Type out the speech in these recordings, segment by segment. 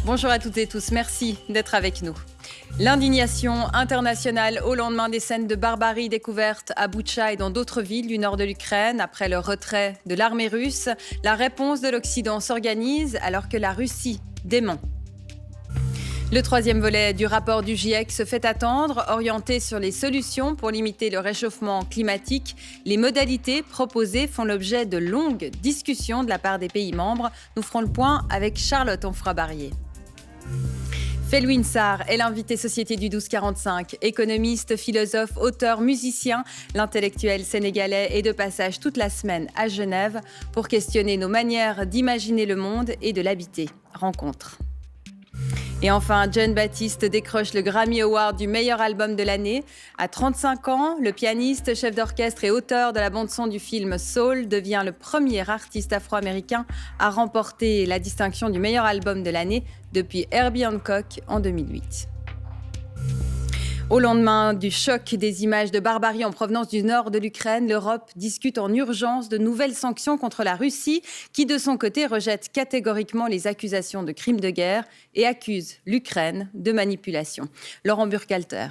Bonjour à toutes et tous, merci d'être avec nous. L'indignation internationale au lendemain des scènes de barbarie découvertes à Boutcha et dans d'autres villes du nord de l'Ukraine après le retrait de l'armée russe. La réponse de l'Occident s'organise alors que la Russie dément. Le troisième volet du rapport du GIEC se fait attendre, orienté sur les solutions pour limiter le réchauffement climatique. Les modalités proposées font l'objet de longues discussions de la part des pays membres. Nous ferons le point avec Charlotte Onfroy-Barrier. Felwine Sarr est l'invité Société du 1245, économiste, philosophe, auteur, musicien. L'intellectuel sénégalais est de passage toute la semaine à Genève pour questionner nos manières d'imaginer le monde et de l'habiter. Rencontre. Et enfin, Jon Batiste décroche le Grammy Award du meilleur album de l'année. À 35 ans, le pianiste, chef d'orchestre et auteur de la bande-son du film Soul devient le premier artiste afro-américain à remporter la distinction du meilleur album de l'année depuis Herbie Hancock en 2008. Au lendemain du choc des images de barbarie en provenance du nord de l'Ukraine, l'Europe discute en urgence de nouvelles sanctions contre la Russie, qui de son côté rejette catégoriquement les accusations de crimes de guerre et accuse l'Ukraine de manipulation. Laurent Burkhalter.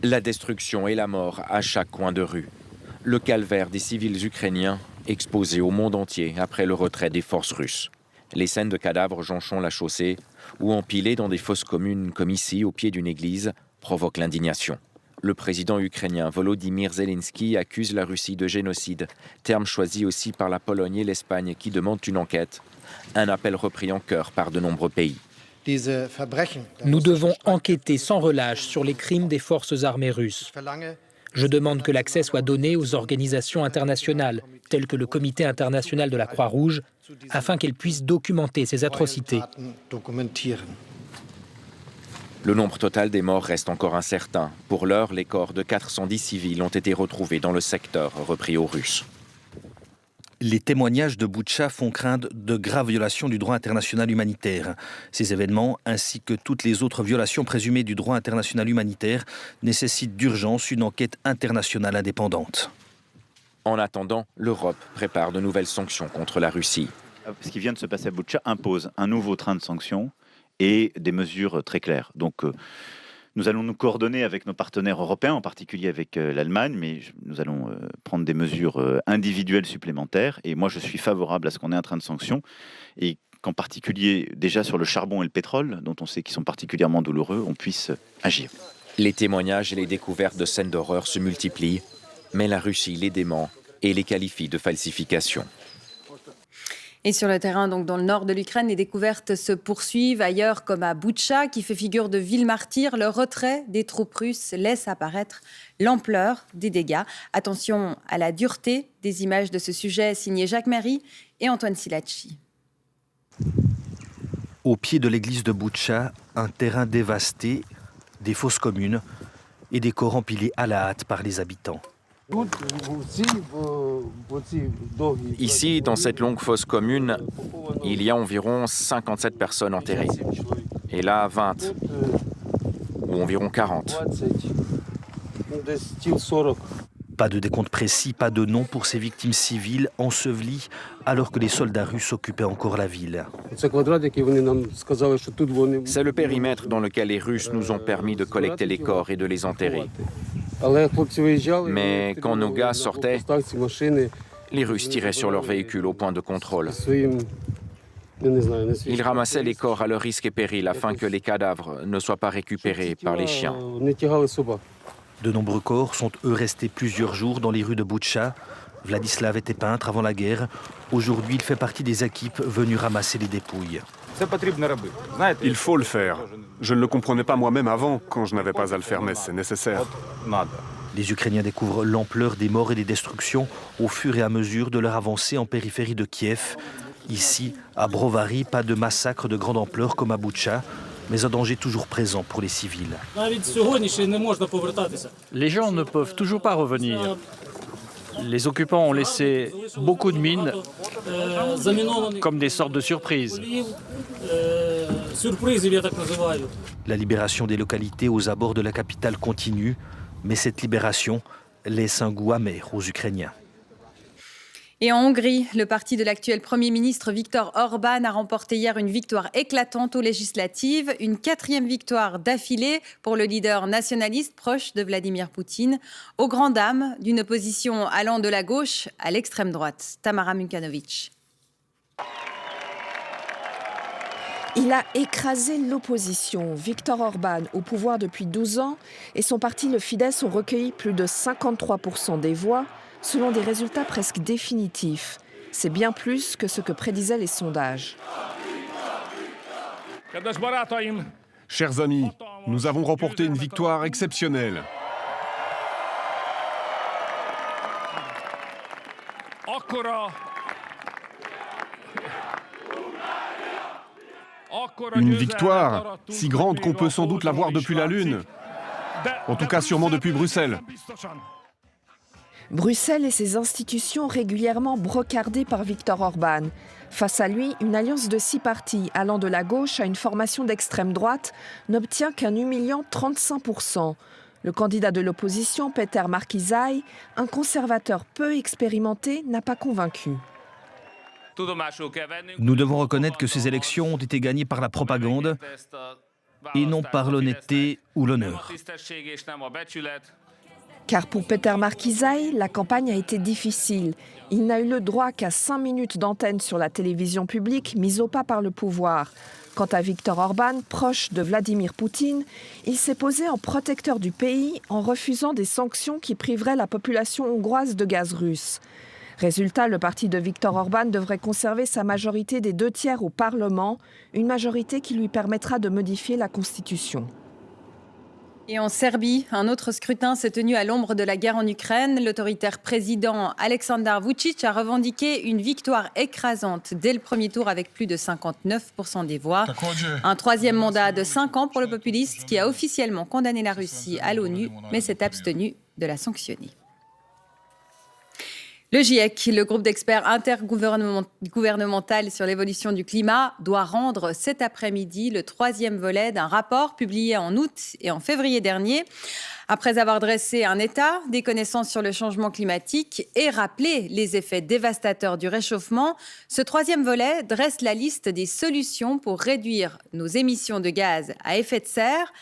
La destruction et la mort à chaque coin de rue. Le calvaire des civils ukrainiens exposés au monde entier après le retrait des forces russes. Les scènes de cadavres jonchant la chaussée ou empilés dans des fosses communes comme ici, au pied d'une église, provoquent l'indignation. Le président ukrainien Volodymyr Zelensky accuse la Russie de génocide, terme choisi aussi par la Pologne et l'Espagne qui demandent une enquête. Un appel repris en chœur par de nombreux pays. Nous devons enquêter sans relâche sur les crimes des forces armées russes. Je demande que l'accès soit donné aux organisations internationales, telles que le Comité international de la Croix-Rouge, afin qu'elles puissent documenter ces atrocités. Le nombre total des morts reste encore incertain. Pour l'heure, les corps de 410 civils ont été retrouvés dans le secteur repris aux Russes. Les témoignages de Boutcha font craindre de graves violations du droit international humanitaire. Ces événements, ainsi que toutes les autres violations présumées du droit international humanitaire, nécessitent d'urgence une enquête internationale indépendante. En attendant, l'Europe prépare de nouvelles sanctions contre la Russie. Ce qui vient de se passer à Boutcha impose un nouveau train de sanctions et des mesures très claires. Donc, nous allons nous coordonner avec nos partenaires européens, en particulier avec l'Allemagne, mais nous allons prendre des mesures individuelles supplémentaires. Et moi, je suis favorable à ce qu'on ait un train de sanctions et qu'en particulier, déjà sur le charbon et le pétrole, dont on sait qu'ils sont particulièrement douloureux, on puisse agir. Les témoignages et les découvertes de scènes d'horreur se multiplient, mais la Russie les dément et les qualifie de falsification. Et sur le terrain, donc dans le nord de l'Ukraine, les découvertes se poursuivent. Ailleurs, comme à Boutcha, qui fait figure de ville martyre, le retrait des troupes russes laisse apparaître l'ampleur des dégâts. Attention à la dureté des images de ce sujet, signé Jacques Méry et Antoine Silacci. Au pied de l'église de Boutcha, un terrain dévasté, des fosses communes et des corps empilés à la hâte par les habitants. Ici, dans cette longue fosse commune, il y a environ 57 personnes enterrées. Et là, 20. Ou environ 40. Pas de décompte précis, pas de nom pour ces victimes civiles ensevelies alors que les soldats russes occupaient encore la ville. C'est le périmètre dans lequel les Russes nous ont permis de collecter les corps et de les enterrer. Mais quand nos gars sortaient, les Russes tiraient sur leurs véhicules au point de contrôle. Ils ramassaient les corps à leur risque et péril afin que les cadavres ne soient pas récupérés par les chiens. De nombreux corps sont eux restés plusieurs jours dans les rues de Boutcha. Vladislav était peintre avant la guerre. Aujourd'hui, il fait partie des équipes venues ramasser les dépouilles. Il faut le faire. Je ne le comprenais pas moi-même avant, quand je n'avais pas à le faire, mais c'est nécessaire. Les Ukrainiens découvrent l'ampleur des morts et des destructions au fur et à mesure de leur avancée en périphérie de Kiev. Ici, à Brovary, pas de massacre de grande ampleur comme à Boutcha, mais un danger toujours présent pour les civils. Les gens ne peuvent toujours pas revenir. Les occupants ont laissé beaucoup de mines, comme des sortes de surprises. La libération des localités aux abords de la capitale continue, mais cette libération laisse un goût amer aux Ukrainiens. Et en Hongrie, le parti de l'actuel Premier ministre Viktor Orban a remporté hier une victoire éclatante aux législatives, une 4e victoire d'affilée pour le leader nationaliste proche de Vladimir Poutine, aux grandes dames d'une opposition allant de la gauche à l'extrême droite. Tamara Munkanovic. Il a écrasé l'opposition. Viktor Orban, au pouvoir depuis 12 ans, et son parti, le Fidesz, ont recueilli plus de 53% des voix, selon des résultats presque définitifs. C'est bien plus que ce que prédisaient les sondages. Chers amis, nous avons remporté une victoire exceptionnelle. Une victoire si grande qu'on peut sans doute la voir depuis la Lune. En tout cas, sûrement depuis Bruxelles. Bruxelles et ses institutions régulièrement brocardées par Viktor Orban. Face à lui, une alliance de 6 partis allant de la gauche à une formation d'extrême droite n'obtient qu'un humiliant 35%. Le candidat de l'opposition, Péter Márki-Zay, un conservateur peu expérimenté, n'a pas convaincu. Nous devons reconnaître que ces élections ont été gagnées par la propagande et non par l'honnêteté ou l'honneur. Car pour Péter Márki-Zay, la campagne a été difficile. Il n'a eu le droit qu'à 5 minutes d'antenne sur la télévision publique, mise au pas par le pouvoir. Quant à Viktor Orban, proche de Vladimir Poutine, il s'est posé en protecteur du pays en refusant des sanctions qui priveraient la population hongroise de gaz russe. Résultat, le parti de Viktor Orban devrait conserver sa majorité des 2/3 au Parlement, une majorité qui lui permettra de modifier la Constitution. Et en Serbie, un autre scrutin s'est tenu à l'ombre de la guerre en Ukraine. L'autoritaire président Aleksandar Vučić a revendiqué une victoire écrasante dès le premier tour avec plus de 59% des voix. Un 3e mandat de 5 ans pour le populiste qui a officiellement condamné la Russie à l'ONU, mais s'est abstenu de la sanctionner. Le GIEC, le groupe d'experts intergouvernemental sur l'évolution du climat, doit rendre cet après-midi le 3e volet d'un rapport publié en août et en février dernier. Après avoir dressé un état des connaissances sur le changement climatique et rappelé les effets dévastateurs du réchauffement, ce 3e volet dresse la liste des solutions pour réduire nos émissions de gaz à effet de serre.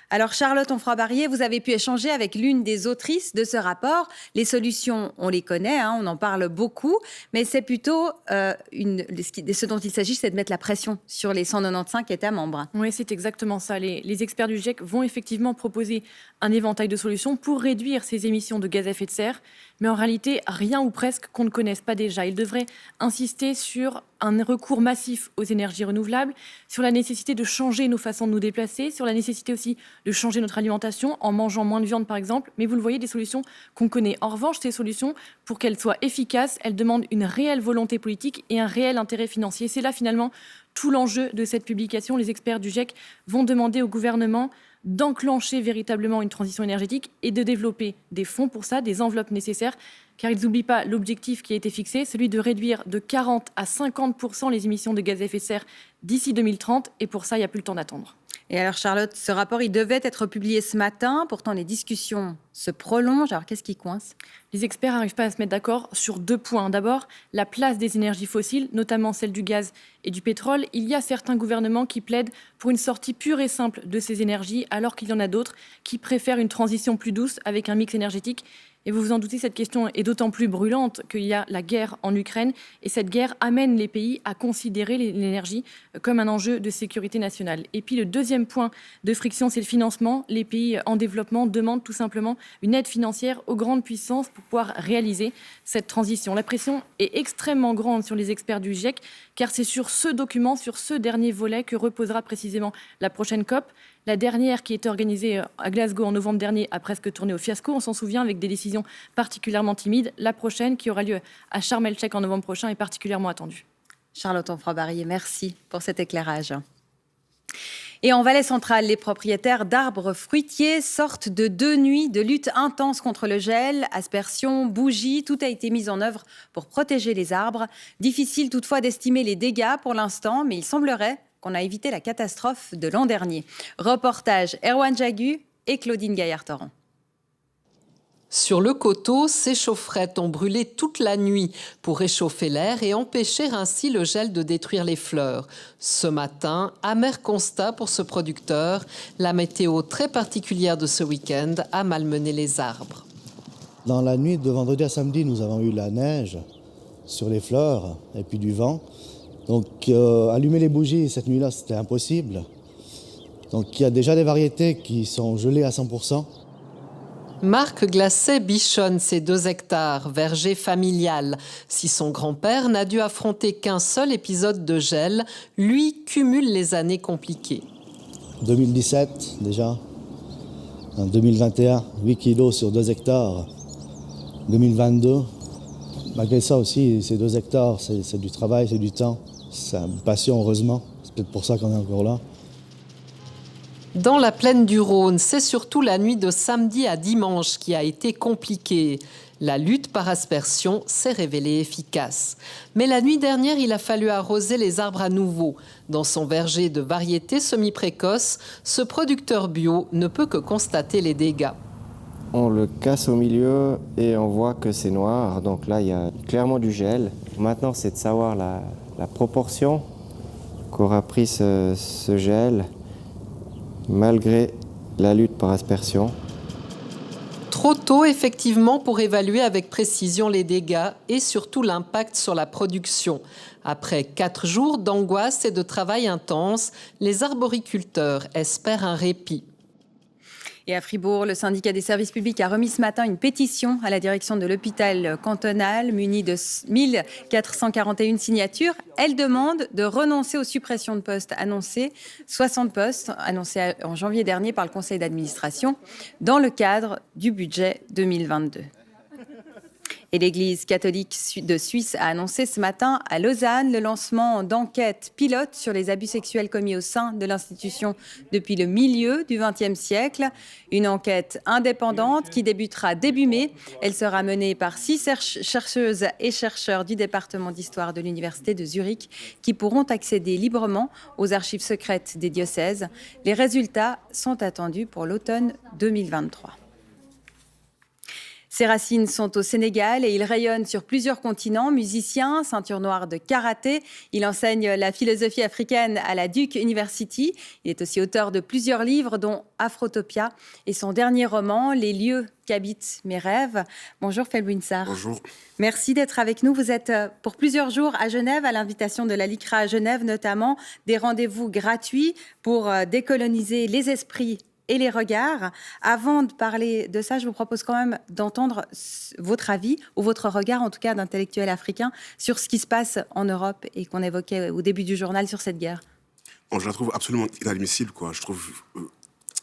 Alors Charlotte Onfroy-Barrier, vous avez pu échanger avec l'une des autrices de ce rapport. Les solutions, on les connaît, on en parle beaucoup, mais c'est plutôt ce dont il s'agit, c'est de mettre la pression sur les 195 États membres. Oui, c'est exactement ça. Les experts du GIEC vont effectivement proposer un éventail de solutions pour réduire ces émissions de gaz à effet de serre, mais en réalité, rien ou presque qu'on ne connaisse pas déjà. Ils devraient insister sur un recours massif aux énergies renouvelables, sur la nécessité de changer nos façons de nous déplacer, sur la nécessité aussi de changer notre alimentation en mangeant moins de viande, par exemple. Mais vous le voyez, des solutions qu'on connaît. En revanche, ces solutions, pour qu'elles soient efficaces, elles demandent une réelle volonté politique et un réel intérêt financier. C'est là, finalement, tout l'enjeu de cette publication. Les experts du GIEC vont demander au gouvernement d'enclencher véritablement une transition énergétique et de développer des fonds pour ça, des enveloppes nécessaires, car ils n'oublient pas l'objectif qui a été fixé, celui de réduire de 40 à 50% les émissions de gaz à effet de serre d'ici 2030, et pour ça, il n'y a plus le temps d'attendre. Et alors Charlotte, ce rapport, il devait être publié ce matin, pourtant les discussions se prolongent. Alors qu'est-ce qui coince ? Les experts n'arrivent pas à se mettre d'accord sur 2 points. D'abord, la place des énergies fossiles, notamment celle du gaz et du pétrole. Il y a certains gouvernements qui plaident pour une sortie pure et simple de ces énergies, alors qu'il y en a d'autres qui préfèrent une transition plus douce avec un mix énergétique. Et vous vous en doutez, cette question est d'autant plus brûlante qu'il y a la guerre en Ukraine. Et cette guerre amène les pays à considérer l'énergie comme un enjeu de sécurité nationale. Et puis le 2e point de friction, c'est le financement. Les pays en développement demandent tout simplement une aide financière aux grandes puissances pour pouvoir réaliser cette transition. La pression est extrêmement grande sur les experts du GIEC, car c'est sur ce document, sur ce dernier volet que reposera précisément la prochaine COP. La dernière, qui était organisée à Glasgow en novembre dernier, a presque tourné au fiasco. On s'en souvient, avec des décisions particulièrement timides. La prochaine, qui aura lieu à Sharm el-Sheikh en novembre prochain, est particulièrement attendue. Charlotte Onfroy-Barrier, merci pour cet éclairage. Et en Valais centrale, les propriétaires d'arbres fruitiers sortent de 2 nuits de lutte intense contre le gel, aspersions, bougies. Tout a été mis en œuvre pour protéger les arbres. Difficile toutefois d'estimer les dégâts pour l'instant, mais il semblerait qu'on a évité la catastrophe de l'an dernier. Reportage Erwan Jagu et Claudine Gaillard-Torrent. Sur le coteau, ces chaufferettes ont brûlé toute la nuit pour réchauffer l'air et empêcher ainsi le gel de détruire les fleurs. Ce matin, amer constat pour ce producteur, la météo très particulière de ce week-end a malmené les arbres. Dans la nuit de vendredi à samedi, nous avons eu la neige sur les fleurs et puis du vent. Donc allumer les bougies cette nuit-là, c'était impossible. Donc il y a déjà des variétés qui sont gelées à 100%. Marc Glacé bichonne ses 2 hectares, verger familial. Si son grand-père n'a dû affronter qu'un seul épisode de gel, lui cumule les années compliquées. 2017 déjà, en 2021, 8 kilos sur 2 hectares. 2022, malgré ça aussi, ces 2 hectares, c'est du travail, c'est du temps. C'est une passion, heureusement. C'est peut-être pour ça qu'on est encore là. Dans la plaine du Rhône, c'est surtout la nuit de samedi à dimanche qui a été compliquée. La lutte par aspersion s'est révélée efficace. Mais la nuit dernière, il a fallu arroser les arbres à nouveau. Dans son verger de variétés semi-précoces, ce producteur bio ne peut que constater les dégâts. On le casse au milieu et on voit que c'est noir. Donc là, il y a clairement du gel. Maintenant, c'est de savoir la proportion qu'aura pris ce gel malgré la lutte par aspersion. Trop tôt, effectivement, pour évaluer avec précision les dégâts et surtout l'impact sur la production. Après 4 jours d'angoisse et de travail intense, les arboriculteurs espèrent un répit. Et à Fribourg, le syndicat des services publics a remis ce matin une pétition à la direction de l'hôpital cantonal munie de 1441 signatures. Elle demande de renoncer aux suppressions de postes annoncées, 60 postes annoncés en janvier dernier par le conseil d'administration dans le cadre du budget 2022. Et l'Église catholique de Suisse a annoncé ce matin à Lausanne le lancement d'enquêtes pilotes sur les abus sexuels commis au sein de l'institution depuis le milieu du XXe siècle. Une enquête indépendante qui débutera début mai. Elle sera menée par 6 chercheuses et chercheurs du département d'histoire de l'Université de Zurich qui pourront accéder librement aux archives secrètes des diocèses. Les résultats sont attendus pour l'automne 2023. Ses racines sont au Sénégal et il rayonne sur plusieurs continents. Musicien, ceinture noire de karaté, il enseigne la philosophie africaine à la Duke University. Il est aussi auteur de plusieurs livres, dont Afrotopia et son dernier roman, Les lieux qu'habitent mes rêves. Bonjour Felwine Sarr. Bonjour. Merci d'être avec nous. Vous êtes pour plusieurs jours à Genève, à l'invitation de la LICRA à Genève notamment, des rendez-vous gratuits pour décoloniser les esprits et les regards. Avant de parler de ça, je vous propose quand même d'entendre votre avis, ou votre regard en tout cas d'intellectuel africain, sur ce qui se passe en Europe et qu'on évoquait au début du journal sur cette guerre. Bon, je la trouve absolument inadmissible, quoi. Je trouve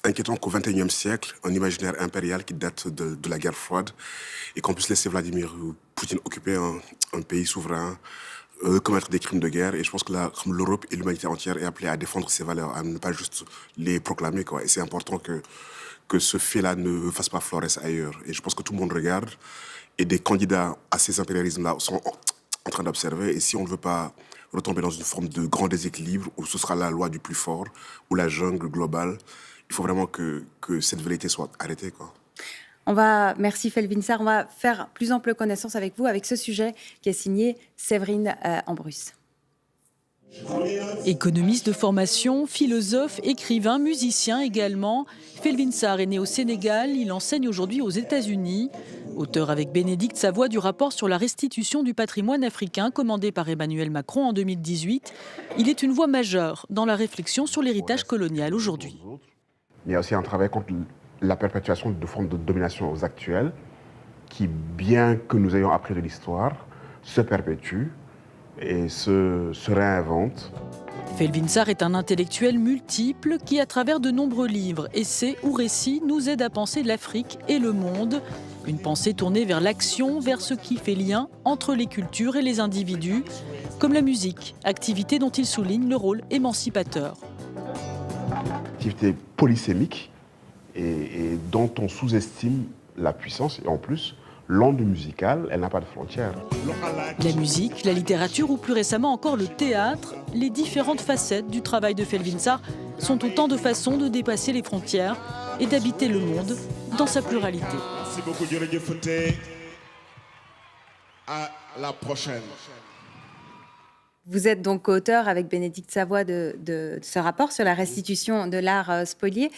inquiétant qu'au XXIe siècle, un imaginaire impérial qui date de la guerre froide, et qu'on puisse laisser Vladimir Poutine occuper un pays souverain, commettre des crimes de guerre. Et je pense que l'Europe et l'humanité entière est appelée à défendre ces valeurs, à ne pas juste les proclamer, quoi. Et c'est important que ce fait-là ne fasse pas florès ailleurs. Et je pense que tout le monde regarde, et des candidats à ces impérialismes-là sont en train d'observer. Et si on ne veut pas retomber dans une forme de grand déséquilibre, où ce sera la loi du plus fort, ou la jungle globale, il faut vraiment que cette velléité soit arrêtée, quoi. Merci Felwine Sarr, on va faire plus ample connaissance avec vous, avec ce sujet qui est signé Séverine Ambrus. Économiste de formation, philosophe, écrivain, musicien également, Felwine Sarr est né au Sénégal, il enseigne aujourd'hui aux États-Unis. Auteur avec Bénédicte Savoie du rapport sur la restitution du patrimoine africain commandé par Emmanuel Macron en 2018, il est une voix majeure dans la réflexion sur l'héritage colonial aujourd'hui. Il y a aussi un travail contre la perpétuation de formes de domination aux actuelles qui, bien que nous ayons appris de l'histoire, se perpétuent et se réinventent. Felwine Sarr est un intellectuel multiple qui, à travers de nombreux livres, essais ou récits, nous aide à penser l'Afrique et le monde. Une pensée tournée vers l'action, vers ce qui fait lien entre les cultures et les individus, comme la musique, activité dont il souligne le rôle émancipateur. Activité polysémique et dont on sous-estime la puissance et en plus l'onde musicale, elle n'a pas de frontières. La musique, la littérature ou plus récemment encore le théâtre, les différentes facettes du travail de Felwine Sarr sont autant de façons de dépasser les frontières et d'habiter le monde dans sa pluralité. Merci beaucoup, Dieu Fouté. À la prochaine. Vous êtes donc auteur avec Bénédicte Savoie de ce rapport sur la restitution de l'art spolié.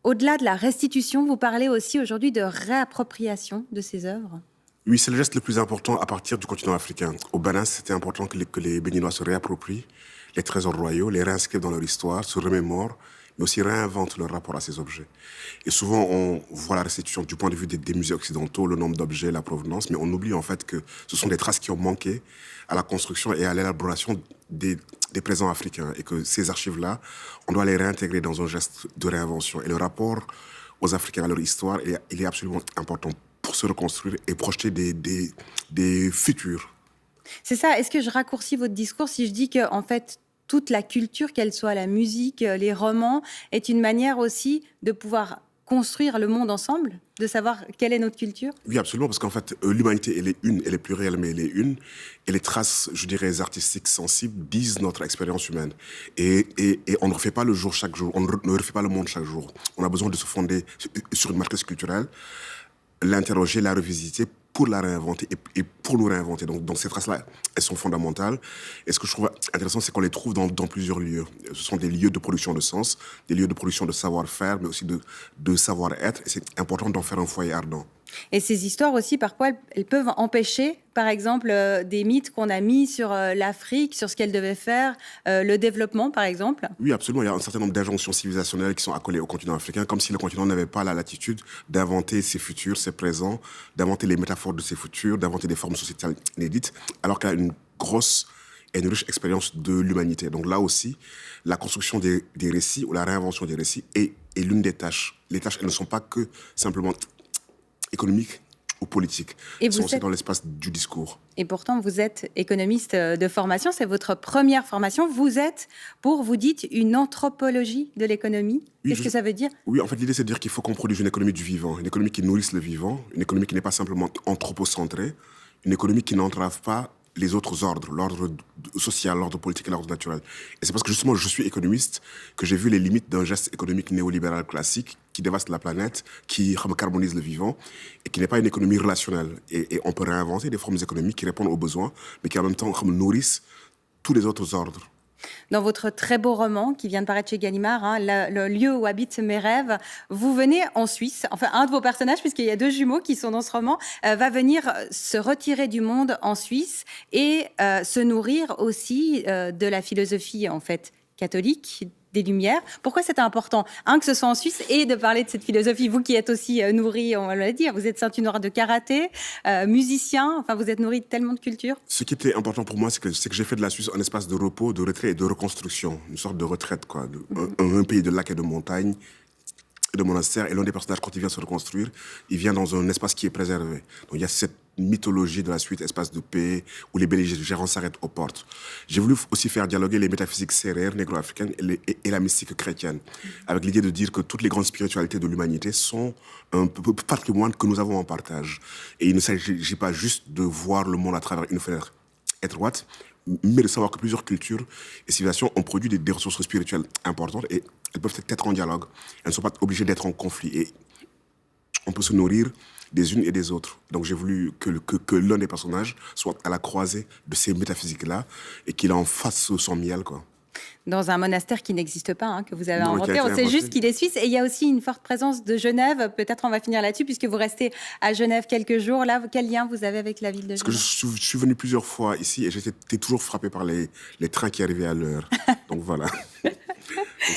Au-delà de la restitution, vous parlez aussi aujourd'hui de réappropriation de ces œuvres. Oui, c'est le geste le plus important à partir du continent africain. Au Bénin, c'était important que les Béninois se réapproprient les trésors royaux, les réinscrivent dans leur histoire, se remémorent, mais aussi réinventent leur rapport à ces objets. Et souvent, on voit la restitution du point de vue des musées occidentaux, le nombre d'objets, la provenance, mais on oublie en fait que ce sont des traces qui ont manqué à la construction et à l'élaboration des présents africains. Et que ces archives-là, on doit les réintégrer dans un geste de réinvention. Et le rapport aux Africains, à leur histoire, il est absolument important pour se reconstruire et projeter des futurs. C'est ça. Est-ce que je raccourcis votre discours si je dis que, en fait, toute la culture, qu'elle soit la musique, les romans, est une manière aussi de pouvoir construire le monde ensemble, de savoir quelle est notre culture? Oui, absolument, parce qu'en fait, l'humanité, elle est une, elle est plurielle, mais elle est une. Et les traces, je dirais, artistiques, sensibles, disent notre expérience humaine. Et on ne refait pas le jour chaque jour, on ne refait pas le monde chaque jour. On a besoin de se fonder sur une matrice culturelle, l'interroger, la revisiter pour la réinventer et pour nous réinventer. Donc ces traces-là, elles sont fondamentales. Et ce que je trouve intéressant, c'est qu'on les trouve dans plusieurs lieux. Ce sont des lieux de production de sens, des lieux de production de savoir-faire, mais aussi de savoir-être. Et c'est important d'en faire un foyer ardent. Et ces histoires aussi, parfois, elles peuvent empêcher, par exemple, des mythes qu'on a mis sur l'Afrique, sur ce qu'elle devait faire, le développement, par exemple. Oui, absolument. Il y a un certain nombre d'injonctions civilisationnelles qui sont accolées au continent africain, comme si le continent n'avait pas la latitude d'inventer ses futurs, ses présents, d'inventer les métaphores de ses futurs, d'inventer des formes sociétales inédites, alors qu'elle a une grosse et une riche expérience de l'humanité. Donc là aussi, la construction des récits ou la réinvention des récits est l'une des tâches. Les tâches, elles ne sont pas que simplement économique ou politique. Ils sont aussi dans l'espace du discours. Et pourtant, vous êtes économiste de formation, c'est votre première formation. Vous êtes, vous dites, une anthropologie de l'économie. Oui, qu'est-ce que ça veut dire? Oui, en fait, l'idée, c'est de dire qu'il faut qu'on produise une économie du vivant, une économie qui nourrisse le vivant, une économie qui n'est pas simplement anthropocentrée, une économie qui n'entrave pas les autres ordres, l'ordre social, l'ordre politique et l'ordre naturel. Et c'est parce que justement je suis économiste que j'ai vu les limites d'un geste économique néolibéral classique qui dévaste la planète, qui carbonise le vivant et qui n'est pas une économie relationnelle. Et on peut réinventer des formes économiques qui répondent aux besoins, mais qui en même temps nourrissent tous les autres ordres. Dans votre très beau roman qui vient de paraître chez Gallimard, le lieu où habitent mes rêves, vous venez en Suisse. Enfin, un de vos personnages, puisqu'il y a 2 jumeaux qui sont dans ce roman, va venir se retirer du monde en Suisse et se nourrir aussi de la philosophie en fait catholique, des Lumières. Pourquoi c'était important, que ce soit en Suisse et de parler de cette philosophie? Vous qui êtes aussi nourri, on va le dire, vous êtes ceinture noire de karaté, musicien, enfin vous êtes nourri de tellement de culture. Ce qui était important pour moi, c'est que j'ai fait de la Suisse un espace de repos, de retrait et de reconstruction, une sorte de retraite, quoi, un pays de lacs et de montagnes, et de monastères. Et l'un des personnages, quand il vient se reconstruire, il vient dans un espace qui est préservé. Donc il y a cette mythologie de la suite, espace de paix, où les belligérants s'arrêtent aux portes. J'ai voulu aussi faire dialoguer les métaphysiques sérères, négro-africaines et la mystique chrétienne, avec l'idée de dire que toutes les grandes spiritualités de l'humanité sont un patrimoine que nous avons en partage. Et il ne s'agit pas juste de voir le monde à travers une fenêtre étroite, mais de savoir que plusieurs cultures et civilisations ont produit des ressources spirituelles importantes et elles peuvent être en dialogue. Elles ne sont pas obligées d'être en conflit. Et on peut se nourrir des unes et des autres. Donc j'ai voulu que l'un des personnages soit à la croisée de ces métaphysiques-là et qu'il en fasse son miel, quoi. Dans un monastère qui n'existe pas, que vous avez inventé. On sait juste qu'il est suisse. Et il y a aussi une forte présence de Genève. Peut-être on va finir là-dessus, puisque vous restez à Genève quelques jours. Là, quel lien vous avez avec la ville de Genève? Parce que je suis venu plusieurs fois ici et j'étais toujours frappé par les trains qui arrivaient à l'heure. Donc voilà.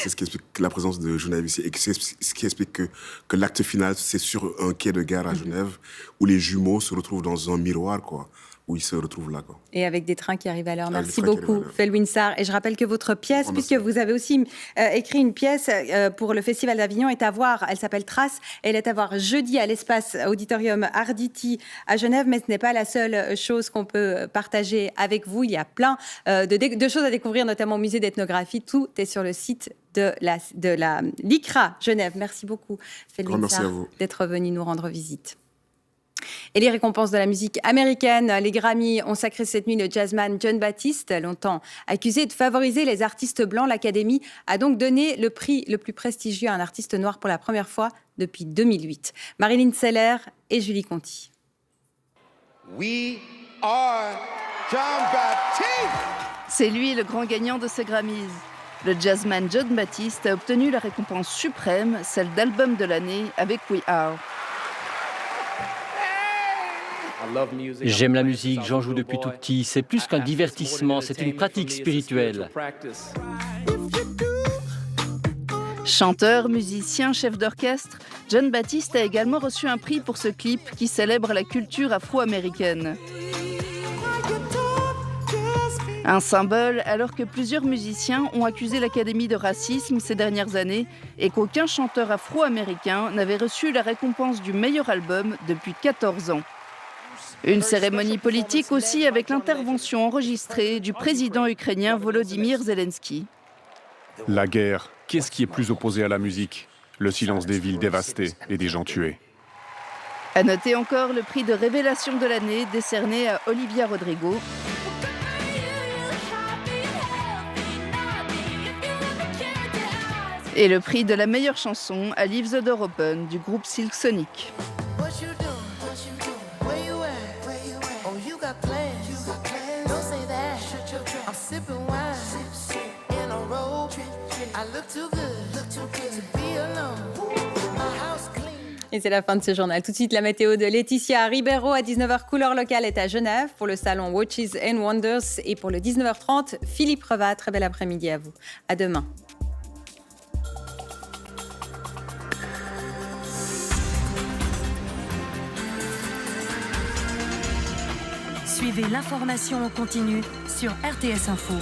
C'est ce qui explique la présence de Genève ici. Et c'est ce qui explique que l'acte final, c'est sur un quai de gare à Genève, où les jumeaux se retrouvent dans un miroir, quoi. Où ils se retrouvent là, quoi. Et avec des trains qui arrivent à l'heure. Merci beaucoup, Felwine Sarr. Et je rappelle que votre pièce, puisque vous avez aussi écrit une pièce pour le Festival d'Avignon, est à voir. Elle s'appelle Trace. Elle est à voir jeudi à l'espace Auditorium Arditi à Genève. Mais ce n'est pas la seule chose qu'on peut partager avec vous. Il y a plein de choses à découvrir, notamment au musée d'ethnographie. Tout est sur le site de la LICRA Genève. Merci beaucoup, Felwine Sarr, d'être venu nous rendre visite. Et les récompenses de la musique américaine, les Grammy ont sacré cette nuit le jazzman Jon Batiste. Longtemps accusé de favoriser les artistes blancs, l'Académie a donc donné le prix le plus prestigieux à un artiste noir pour la première fois depuis 2008. Marilyn Seller et Julie Conti. We are Jon Batiste. C'est lui le grand gagnant de ces Grammys. Le jazzman Jon Batiste a obtenu la récompense suprême, celle d'album de l'année avec We Are. J'aime la musique, j'en joue depuis tout petit. C'est plus qu'un divertissement, c'est une pratique spirituelle. Chanteur, musicien, chef d'orchestre, Jon Batiste a également reçu un prix pour ce clip qui célèbre la culture afro-américaine. Un symbole alors que plusieurs musiciens ont accusé l'Académie de racisme ces dernières années et qu'aucun chanteur afro-américain n'avait reçu la récompense du meilleur album depuis 14 ans. Une cérémonie politique aussi avec l'intervention enregistrée du président ukrainien Volodymyr Zelensky. La guerre, qu'est-ce qui est plus opposé à la musique? Le silence des villes dévastées et des gens tués. À noter encore le prix de révélation de l'année décerné à Olivia Rodrigo. Et le prix de la meilleure chanson à Leave the Door Open du groupe Silk Sonic. Et c'est la fin de ce journal. Tout de suite, la météo de Laetitia Ribeiro à 19h. Couleur locale est à Genève pour le salon Watches and Wonders. Et pour le 19h30, Philippe Revat. Très bel après-midi à vous. À demain. Suivez l'information en continu sur RTS Info.